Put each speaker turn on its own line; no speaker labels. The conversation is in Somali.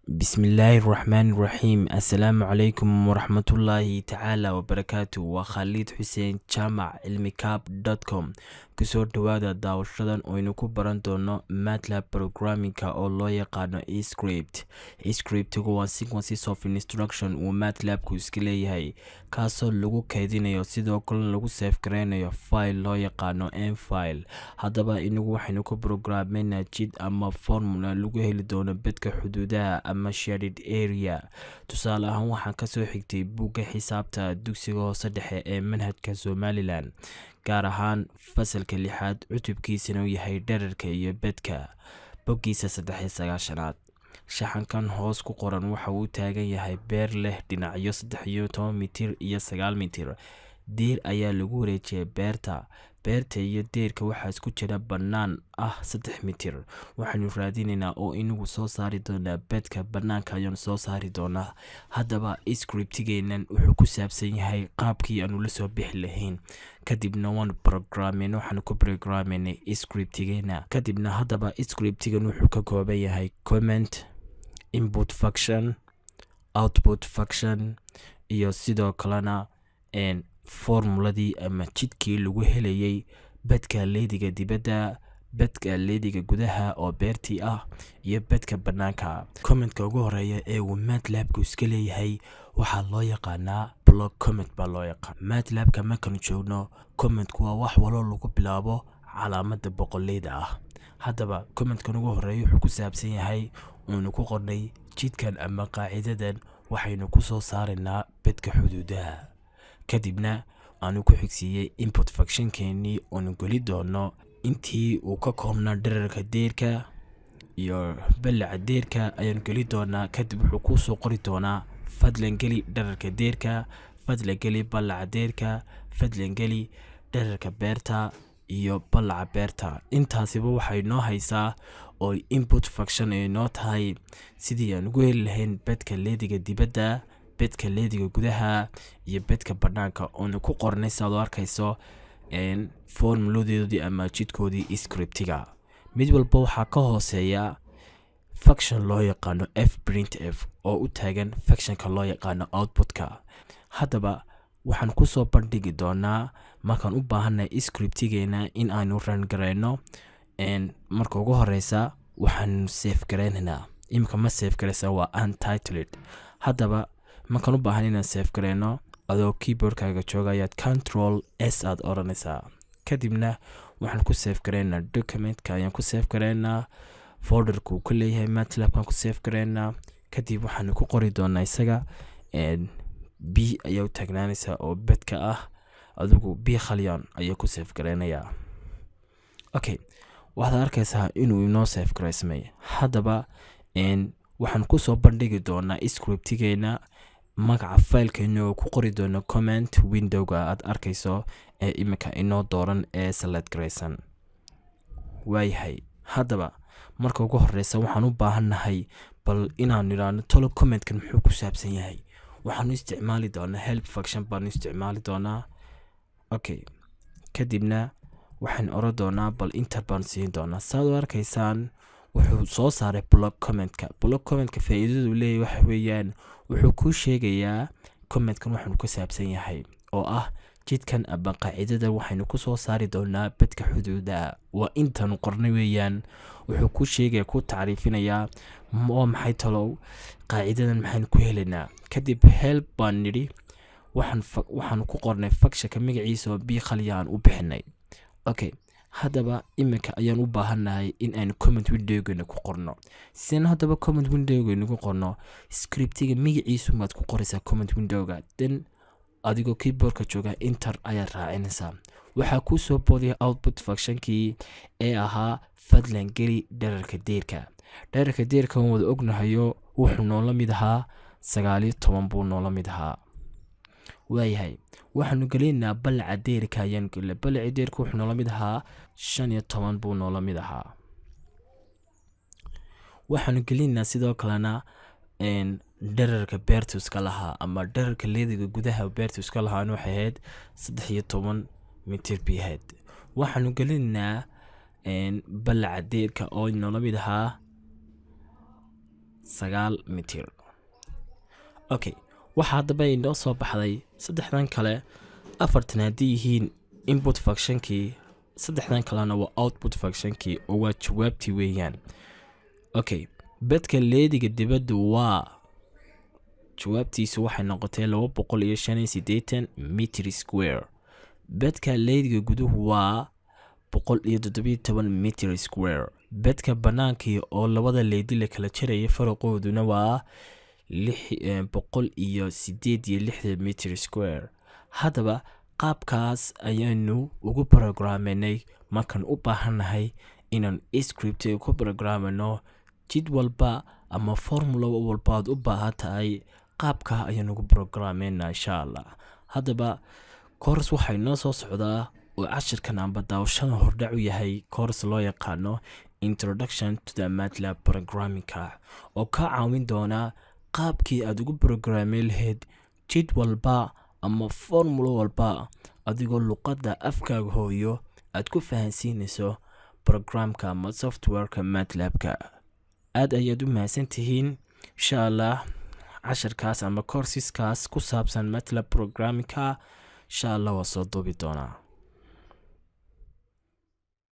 بسم الله الرحمن الرحيم. السلام عليكم ورحمة الله تعالى وبركاته. وخالد حسين جامع cilmicap.com kusoo dhawaada daawashadan oynu ku baran doono MATLAB programmingka oo loo yaqaano eScript-gu waa sequences of instruction uu MATLAB-ku iska leeyahay, kaasoo lagu kaydinayo sidoo kale lagu save gareynayo file loo yaqaano mfile. haddaba inagu waxaynu ku programmeynaa jid ama formula lagu heli doono bedka xuduudaha ama shaded area. tusaale ahaan waxaan kasoo xigtay buugga xisaabta dugsiga hoose dhexe ee manhajka Somaliland, gaar ahaan fasalka 6 cutubkiisana uu yahay dhererka iyo bedka, boggiisa 39aad. shaxankan hoos ku qoran waxa uu taagan yahay beer leh dhinacyo 13 mitir iyo 9 mitir. deer ayaa lagu wareejiyay beerta iyo deerka waxaa isku jira bannaan ah 3 mitir. waxaanu raadinaynaa oo inagu soo saari doonaa bedka bannaanka ayaan soo saari doonaa. haddaba scriptigeenan wuxuu ku saabsan yahay qaabkii aanu la soo bixi lahayn, kadibna waxaanu ku programmeynay scriptigeena. kadibna haddaba scriptigan wuxuu ka kooban yahay comment, input function, output function iyo sidoo kalena formuladii ama jidkii lagu helayay bedka leediga dibadda, bedka leediga gudaha oo beertii ah iyo bedka bannaanka. commentka ugu horeeya ee uu MATLAB-ku iska leeyahay waxaa loo yaqaanaa block comment baa loo yaqaan. MATLAB-ka markaanu joogno, commentku waa wax waloo lagu bilaabo calaamadda boqoleyda ah. haddaba commentkan ugu horeeya wuxuu ku saabsan yahay uunu ku qornay jidkan ama qaacidadan waxaynu ku soo saaraynaa bedka xuduudaha. kadibna aanu ku xigsiiyey input functionkeenii oonu geli doono intii uu ka koobnaa dhererka deerka iyo ballaca deerka ayaan geli doonaa. kadib wuxuu ku soo qori doonaa fadlan geli dhererka deerka, fadlan geli ballaca deerka, fadlan geli dhererka beerta iyo ballaca beerta. intaasiba waxay noo haysaa oo input function ay noo tahay sidii aan ugu heli lahayn bedka leediga dibadda, bedka leediga gudaha iyo bedka bannaanka oonu ku qornay saad u arkayso formuladoodii ama jidkoodii scriptiga. mid walba waxaa ka hooseeya function loo yaqaano fprintf oo u taagan functionka loo yaqaano outputka. haddaba waxaan ku soo bandhigi doonaa markaan u baahanay scriptigeena in aanu run gareyno. marka ugu horeysa waxaan save gareynaynaa. imika ma save gareysa waa untitled. haddaba markaan u baahan inaan save gareyno, adoo keyboardkaaga jooga ayaad control s aad oranaysaa. kadibna waxaan ku save gareynaa documentka ayaan ku save gareynaa, folderku ku leeyahay MATLAB-kan ku save gareynaa. kadib waxaan ku qori doonaa isaga b ayaa u taagnaanaysaa oo bedka ah, adigu b khalyan ayaa ku save gareynayaa. okay, waxaad arkaysaa inuu inoo save gareysmay. haddaba waxaan ku soo bandhigi doonaa scriptigeena. magaca filekeena oo ku qori doono comment windowga aad arkayso ee imika inoo dooran ee select gareysan. waayahay, haddaba marka ugu horeysa waxaan u baahannahay bal inaan nidhaano tolo commentkan muxuu ku saabsan yahay. waxaanu isticmaali doonaa help function baanu isticmaali doonaa. okay, kadibna waxaan oran doonaa bal enter baan siin doonaa. saad u arkaysaan wuxuu soo saaray block commentka faa'iidadu leeyahay waxa weeyaan wuxuu ku sheegayaa commentkan waxaanu ku saabsan yahay oo ah jidkan ama qaacidada waxaynu ku soo saari doonaa bedka xuduudaha. waa intaanu qornay weeyaan. wuxuu ku sheegaya ku tacriifinayaa oo maxay talow qaacidadan maxaynu ku helaynaa. kadib help baan nidhi, waxaanu ku qornay functionka magaciisa oo b khalyan u bixinay. okay, haddaba imika ayaan u baahannahay in aan comment windowgeena ku qorno. sideen haddaba comment windowgeena ku qorno, scriptiga magaciisu maad ku qoraysaa comment windowga, then adigoo keyboardka jooga enter ayaad raacinaysaa. waxaa kuu soo boodaya output functionkii ee ahaa fadlan geli dhererka deerka. dhererka deerka waan wada ognahayo wuxuu noola mid ahaa 19 buu noola mid ahaa. waayahay, waxaanu geleynaa ballaca deerka ayaan gelina. ballaca deerka wuxuu noola mid ahaa 15 buu noola mid ahaa. waxaanu geleynaa sidoo kalena dhererka beertu iska lahaa ama dhererka leediga gudaha beertu iska lahaan waxay ahayd 13 mitir bay ahayd. waxaanu geleynaa ballaca deerka oo noola mid ahaa 9 mitir. Okay, waxaa haddaba inoo soo baxday saddexdan kale afartan haddii yihiin input functionkii, saddexdan kalena waa output functionkii oo waa jawaabtii weeyaan. Okay, bedka leediga dibadda waa jawaabtiisu waxay noqotay 285 mitir square. bedka leediga guduhu waa 117 mitir square. bedka banaankii oo labada leedi la kala jaraya faraqooduna waa 168 mitir square. haddaba qaabkaas ayaanu ugu programinay markaan u baahannahay inaan script ku programino jid walba ama formula walba aad u baahan tahay. qaabka ayaan ugu programinaa insha Allah. haddaba course waxay noo soo socdaa oo cashirkan amba daawashada hordhac u yahay course loo yaqaano Introduction to the MATLAB Programming oo ka caawin doona qaabkii aad ugu programin lahayd jid walba ama formula walba adigoo luqadda afkaaga hooyo aad ku fahansiinayso programka ama softwareka MATLAB-ka. aad ayaad u mahadsantihiin. insha Allah casharkaas ama courseskaas ku saabsan MATLAB Programming insha Allah waa soo duubi doonaa.